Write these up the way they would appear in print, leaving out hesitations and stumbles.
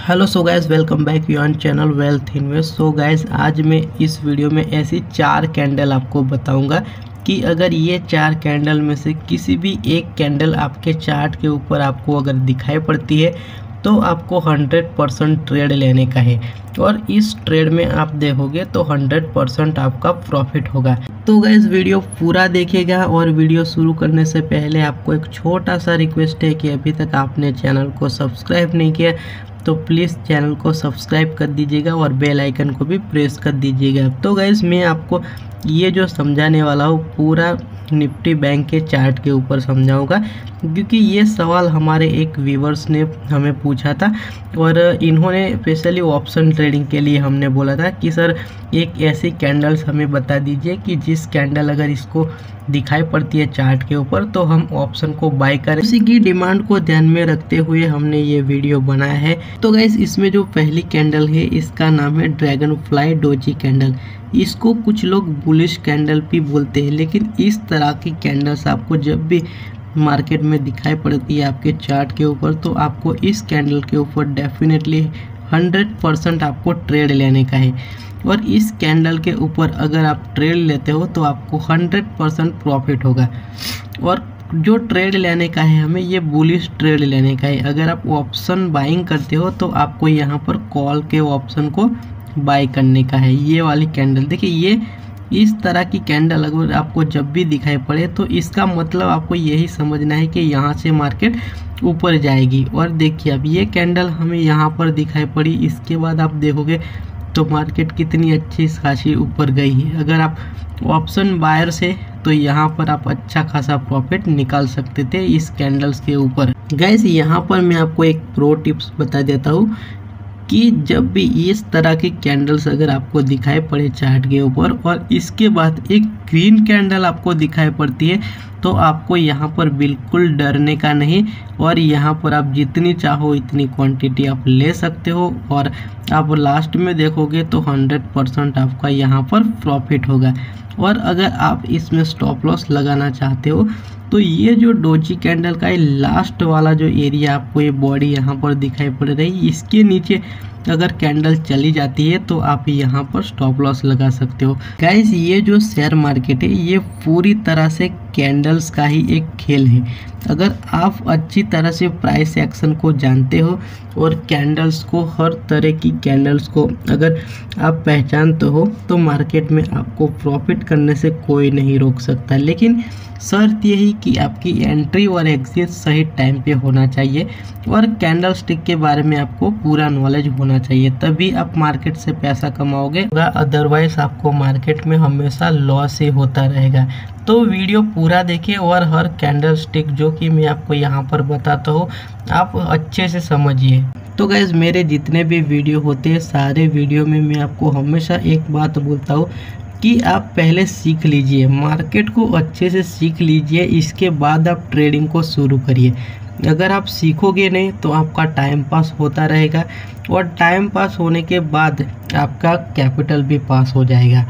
Hello so guys, welcome back you on channel wealth invest. So guys, आज मैं इस video में ऐसी 4 कैंडल आपको बताऊंगा कि अगर ये 4 कैंडल में से किसी भी एक कैंडल आपके चार्ट के ऊपर आपको अगर दिखाई पड़ती है तो आपको 100% ट्रेड लेने का है और इस ट्रेड में आप देखोगे तो 100% आपका प्रॉफिट होगा। तो गाइस, वीडियो पूरा देखिएगा और वीडियो शुरू करने से पहले आपको एक छोटा सा रिक्वेस्ट है कि अभी तक आपने चैनल को सब्सक्राइब नहीं किया तो प्लीज़ चैनल को सब्सक्राइब कर दीजिएगा और बेल आइकन को भी प्रेस कर दीजिएगा। तो गाइस, मैं आपको ये जो समझाने वाला हूँ पूरा निफ्टी बैंक के चार्ट के ऊपर समझाऊंगा, क्योंकि ये सवाल हमारे एक व्यूवर्स ने हमें पूछा था और इन्होंने स्पेशली ऑप्शन ट्रेडिंग के लिए हमने बोला था कि सर एक ऐसी कैंडल्स हमें बता दीजिए कि जिस कैंडल अगर इसको दिखाई पड़ती है चार्ट के ऊपर तो हम ऑप्शन को बाय करें। उसी की डिमांड को ध्यान में रखते हुए हमने ये वीडियो बनाया है। तो गाइस, इसमें जो पहली कैंडल है इसका नाम है ड्रैगन फ्लाई डोजी कैंडल। इसको कुछ लोग बुलिश कैंडल भी बोलते हैं, लेकिन इस तरह की कैंडल्स आपको जब भी मार्केट में दिखाई पड़ती है आपके चार्ट के ऊपर तो आपको इस कैंडल के ऊपर डेफिनेटली 100% आपको ट्रेड लेने का है और इस कैंडल के ऊपर अगर आप ट्रेड लेते हो तो आपको 100% प्रॉफिट होगा। और जो ट्रेड लेने का है हमें ये बुलिश ट्रेड लेने का है। अगर आप ऑप्शन बाइंग करते हो तो आपको यहाँ पर कॉल के ऑप्शन को बाय करने का है। ये वाली कैंडल देखिए, ये इस तरह की कैंडल अगर आपको जब भी दिखाई पड़े तो इसका मतलब आपको यही समझना है कि यहाँ से मार्केट ऊपर जाएगी। और देखिए अब ये कैंडल हमें यहाँ पर दिखाई पड़ी, इसके बाद आप देखोगे तो मार्केट कितनी अच्छी खासी ऊपर गई है। अगर आप ऑप्शन बायर से तो यहाँ पर आप अच्छा खासा प्रॉफिट निकाल सकते थे इस कैंडल्स के ऊपर। गाइस, यहाँ पर मैं आपको एक प्रो टिप्स बता देता हूँ कि जब भी इस तरह की कैंडल्स अगर आपको दिखाई पड़े चार्ट के ऊपर और इसके बाद एक ग्रीन कैंडल आपको दिखाई पड़ती है तो आपको यहाँ पर बिल्कुल डरने का नहीं और यहाँ पर आप जितनी चाहो इतनी क्वांटिटी आप ले सकते हो और आप लास्ट में देखोगे तो 100% आपका यहाँ पर प्रॉफिट होगा। और अगर आप इसमें स्टॉप लॉस लगाना चाहते हो तो ये जो डोजी कैंडल का लास्ट वाला जो एरिया आपको ये बॉडी यहाँ पर दिखाई पड़ रही, इसके नीचे अगर कैंडल चली जाती है तो आप यहाँ पर स्टॉप लॉस लगा सकते हो। गाइस, ये जो शेयर मार्केट है ये पूरी तरह से कैंडल्स का ही एक खेल है। अगर आप अच्छी तरह से प्राइस एक्शन को जानते हो और कैंडल्स को, हर तरह की कैंडल्स को अगर आप पहचानते हो तो मार्केट में आपको प्रॉफिट करने से कोई नहीं रोक सकता। लेकिन शर्त यही कि आपकी एंट्री और एग्जिट सही टाइम पे होना चाहिए और कैंडल स्टिक के बारे में आपको पूरा नॉलेज होना चाहिए, तभी आप मार्केट से पैसा कमाओगे। अदरवाइज आपको मार्केट में हमेशा लॉस ही होता रहेगा। तो वीडियो पूरा देखिए और हर कैंडल स्टिक जो कि मैं आपको यहाँ पर बताता हूँ आप अच्छे से समझिए। तो गाइस, मेरे जितने भी वीडियो होते हैं सारे वीडियो में मैं आपको हमेशा एक बात बोलता हूँ कि आप पहले सीख लीजिए, मार्केट को अच्छे से सीख लीजिए, इसके बाद आप ट्रेडिंग को शुरू करिए। अगर आप सीखोगे नहीं तो आपका टाइम पास होता रहेगा और टाइम पास होने के बाद आपका कैपिटल भी पास हो जाएगा।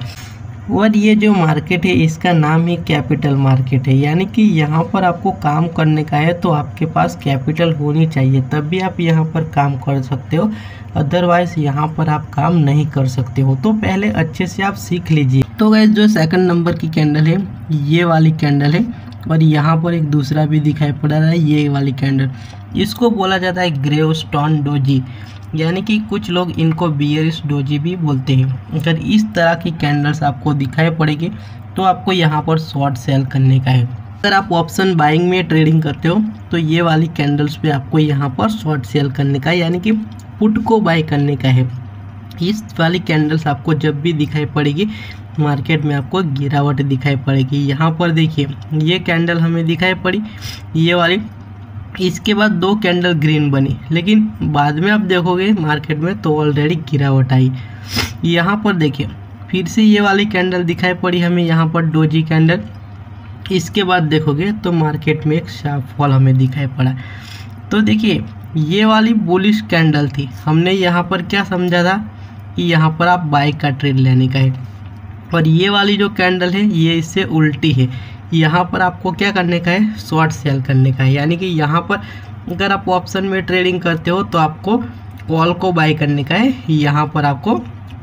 और ये जो मार्केट है इसका नाम ही कैपिटल मार्केट है, यानी कि यहाँ पर आपको काम करने का है तो आपके पास कैपिटल होनी चाहिए, तब भी आप यहाँ पर काम कर सकते हो, अदरवाइज यहाँ पर आप काम नहीं कर सकते हो। तो पहले अच्छे से आप सीख लीजिए। तो गाइस, जो सेकंड नंबर की कैंडल है ये वाली कैंडल है और यहाँ पर एक दूसरा भी दिखाई पड़ रहा है ये वाली कैंडल। इसको बोला जाता है ग्रेव स्टोन डोजी, यानी कि कुछ लोग इनको बियरिश डोजी भी बोलते हैं। अगर इस तरह की कैंडल्स आपको दिखाई पड़ेगी तो आपको यहाँ पर शॉर्ट सेल करने का है। अगर आप ऑप्शन बाइंग में ट्रेडिंग करते हो तो ये वाली कैंडल्स पे आपको यहाँ पर शॉर्ट सेल करने का है, यानी कि पुट को बाय करने का है। इस वाली कैंडल्स आपको जब भी दिखाई पड़ेगी मार्केट में आपको गिरावट दिखाई पड़ेगी। यहाँ पर देखिए ये कैंडल हमें दिखाई पड़ी ये वाली, इसके बाद 2 कैंडल ग्रीन बनी, लेकिन बाद में आप देखोगे मार्केट में तो ऑलरेडी गिरावट आई। यहाँ पर देखिए फिर से ये वाली कैंडल दिखाई पड़ी हमें यहाँ पर डोजी कैंडल, इसके बाद देखोगे तो मार्केट में एक शार्प फॉल हमें दिखाई पड़ा। तो देखिए ये वाली बुलिश कैंडल थी, हमने यहाँ पर क्या समझा था कि यहाँ पर आप बाय का ट्रेड लेने का है और ये वाली जो कैंडल है ये इससे उल्टी है, यहाँ पर आपको क्या करने का है शॉर्ट सेल करने का है। यानी कि यहाँ पर अगर आप ऑप्शन में ट्रेडिंग करते हो तो आपको कॉल को बाय करने का है, यहाँ पर आपको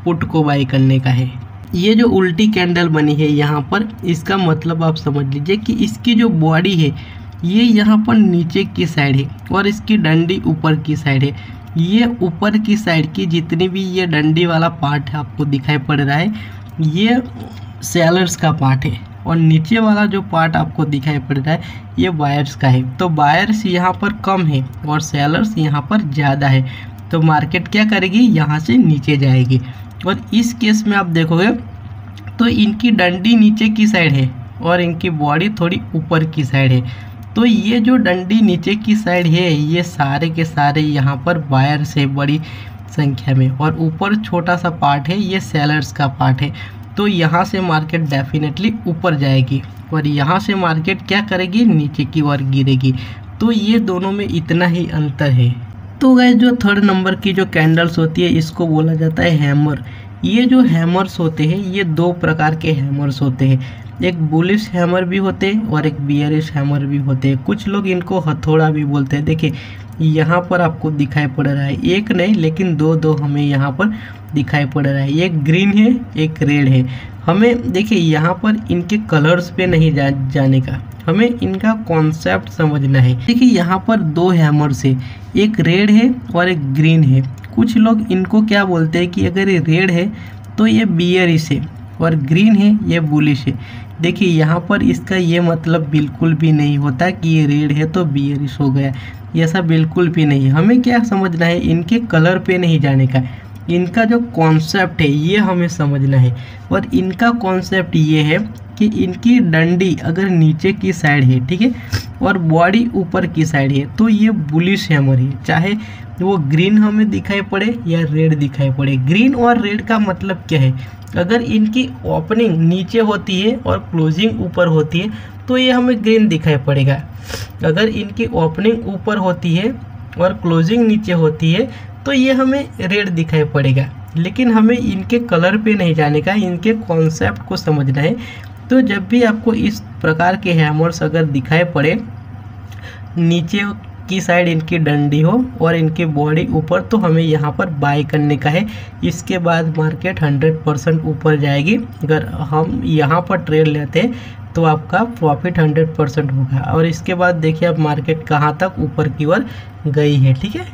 पुट को बाय करने का है। ये जो उल्टी कैंडल बनी है यहाँ पर, इसका मतलब आप समझ लीजिए कि इसकी जो बॉडी है ये यहाँ पर नीचे की साइड है और इसकी डंडी ऊपर की साइड है। ये ऊपर की साइड की जितनी भी ये डंडी वाला पार्ट है आपको दिखाई पड़ रहा है, ये सेलर्स का पार्ट है और नीचे वाला जो पार्ट आपको दिखाई पड़ रहा है ये बायर्स का है। तो बायर्स यहाँ पर कम है और सेलर्स यहाँ पर ज़्यादा है, तो मार्केट क्या करेगी, यहाँ से नीचे जाएगी। और इस केस में आप देखोगे तो इनकी डंडी नीचे की साइड है और इनकी बॉडी थोड़ी ऊपर की साइड है। तो ये जो डंडी नीचे की साइड है ये सारे के सारे यहाँ पर बायर्स है बड़ी संख्या में, और ऊपर छोटा सा पार्ट है ये सेलर्स का पार्ट है। तो यहाँ से मार्केट डेफिनेटली ऊपर जाएगी और यहाँ से मार्केट क्या करेगी, नीचे की ओर गिरेगी। तो ये दोनों में इतना ही अंतर है। तो गाइस जो थर्ड नंबर की जो कैंडल्स होती है इसको बोला जाता है हैमर। ये जो हैमर्स होते हैं ये दो प्रकार के हैमर्स होते हैं, एक बुलिश हैमर भी होते हैं और एक बियरिश हैमर भी होते हैं। कुछ लोग इनको हथौड़ा भी बोलते हैं। देखिए यहाँ पर आपको दिखाई पड़ रहा है, एक नहीं लेकिन दो हमें यहाँ पर दिखाई पड़ रहा है, एक ग्रीन है एक रेड है। हमें देखिए यहाँ पर इनके कलर्स पे नहीं जाने का, हमें इनका कॉन्सेप्ट समझना है। देखिए यहाँ पर दो हैमर्स है, एक रेड है और एक ग्रीन है। कुछ लोग इनको क्या बोलते हैं कि अगर ये रेड है तो ये बियरिश है और ग्रीन है ये बुलिश है। देखिए यहाँ पर इसका ये मतलब बिल्कुल भी नहीं होता कि ये रेड है तो बियरिश हो गया, ऐसा बिल्कुल भी नहीं। हमें क्या समझना है, इनके कलर पे नहीं जाने का, इनका जो कॉन्सेप्ट है ये हमें समझना है। और इनका कॉन्सेप्ट ये है कि इनकी डंडी अगर नीचे की साइड है, ठीक है, और बॉडी ऊपर की साइड है, तो ये बुलिश हैमर है, चाहे वो ग्रीन हमें दिखाई पड़े या रेड दिखाई पड़े। ग्रीन और रेड का मतलब क्या है, अगर इनकी ओपनिंग नीचे होती है और क्लोजिंग ऊपर होती है तो ये हमें ग्रीन दिखाई पड़ेगा। अगर इनकी ओपनिंग ऊपर होती है और क्लोजिंग नीचे होती है तो ये हमें रेड दिखाई पड़ेगा। लेकिन हमें इनके कलर पे नहीं जाने का, इनके कॉन्सेप्ट को समझना है। तो जब भी आपको इस प्रकार के हैमर्स अगर दिखाई पड़े, नीचे की साइड इनकी डंडी हो और इनकी बॉडी ऊपर, तो हमें यहाँ पर बाय करने का है। इसके बाद मार्केट 100% ऊपर जाएगी। अगर हम यहाँ पर ट्रेड लेते हैं तो आपका प्रॉफिट 100% होगा। और इसके बाद देखिए अब मार्केट कहाँ तक ऊपर की ओर गई है, ठीक है।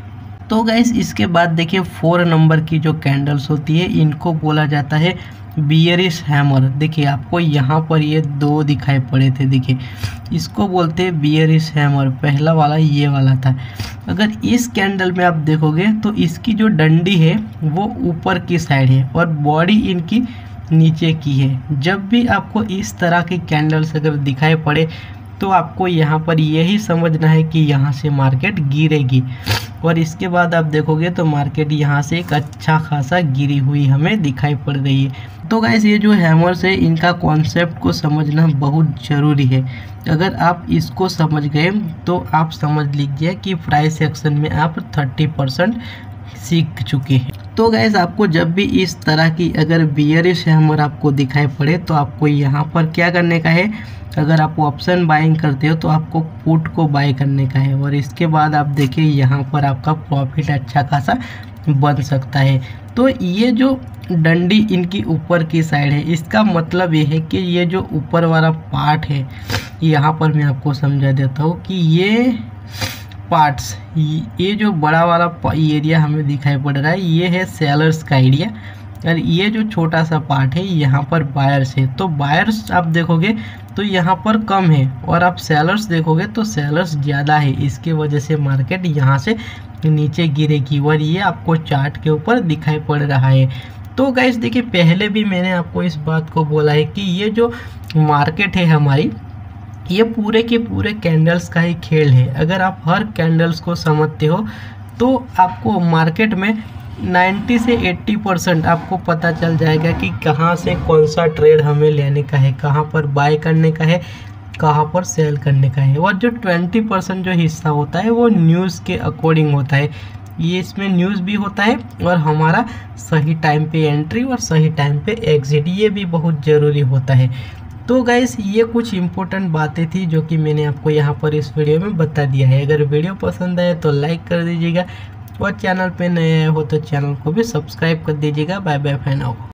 तो गाइस इसके बाद देखिए 4 नंबर की जो कैंडल्स होती है इनको बोला जाता है बियरिश हैमर। देखिए आपको यहाँ पर ये दो दिखाई पड़े थे, देखिए इसको बोलते हैं बियरिश हैमर। पहला वाला ये वाला था। अगर इस कैंडल में आप देखोगे तो इसकी जो डंडी है वो ऊपर की साइड है और बॉडी इनकी नीचे की है। जब भी आपको इस तरह की कैंडल्स अगर दिखाई पड़े तो आपको यहाँ पर यही समझना है कि यहाँ से मार्केट गिरेगी। और इसके बाद आप देखोगे तो मार्केट यहाँ से एक अच्छा खासा गिरी हुई हमें दिखाई पड़ रही है। तो गाइस ये जो हैमर्स है इनका कॉन्सेप्ट को समझना बहुत ज़रूरी है। अगर आप इसको समझ गए तो आप समझ लीजिए कि प्राइस एक्शन में आप 30% सीख चुके हैं। तो गाइस आपको जब भी इस तरह की अगर बियरिश हैमर आपको दिखाई पड़े तो आपको यहाँ पर क्या करने का है, अगर आप ऑप्शन बाइंग करते हो तो आपको पुट को बाय करने का है। और इसके बाद आप देखिए यहाँ पर आपका प्रॉफिट अच्छा खासा बन सकता है। तो ये जो डंडी इनकी ऊपर की साइड है, इसका मतलब ये है कि ये जो ऊपर वाला पार्ट है, यहाँ पर मैं आपको समझा देता हूँ कि ये पार्ट्स, ये जो बड़ा वाला एरिया हमें दिखाई पड़ रहा है ये है सेलर्स का एरिया, और ये जो छोटा सा पार्ट है यहाँ पर बायर्स है। तो बायर्स आप देखोगे तो यहाँ पर कम है और आप सेलर्स देखोगे तो सेलर्स ज़्यादा है। इसकी वजह से मार्केट यहाँ से नीचे गिरेगी और ये आपको चार्ट के ऊपर दिखाई पड़ रहा है। तो गाइस देखिए पहले भी मैंने आपको इस बात को बोला है कि ये जो मार्केट है हमारी, ये पूरे के पूरे कैंडल्स का ही खेल है। अगर आप हर कैंडल्स को समझते हो तो आपको मार्केट में 90 से 80% आपको पता चल जाएगा कि कहाँ से कौन सा ट्रेड हमें लेने का है, कहाँ पर बाय करने का है, कहाँ पर सेल करने का है। और जो 20% जो हिस्सा होता है वो न्यूज़ के अकॉर्डिंग होता है। ये इसमें न्यूज़ भी होता है और हमारा सही टाइम पे एंट्री और सही टाइम पे एग्जिट, ये भी बहुत ज़रूरी होता है। तो गाइस ये कुछ इम्पोर्टेंट बातें थी जो कि मैंने आपको यहाँ पर इस वीडियो में बता दिया है। अगर वीडियो पसंद आए तो लाइक कर दीजिएगा और चैनल पे नए हो तो चैनल को भी सब्सक्राइब कर दीजिएगा। Bye bye fan.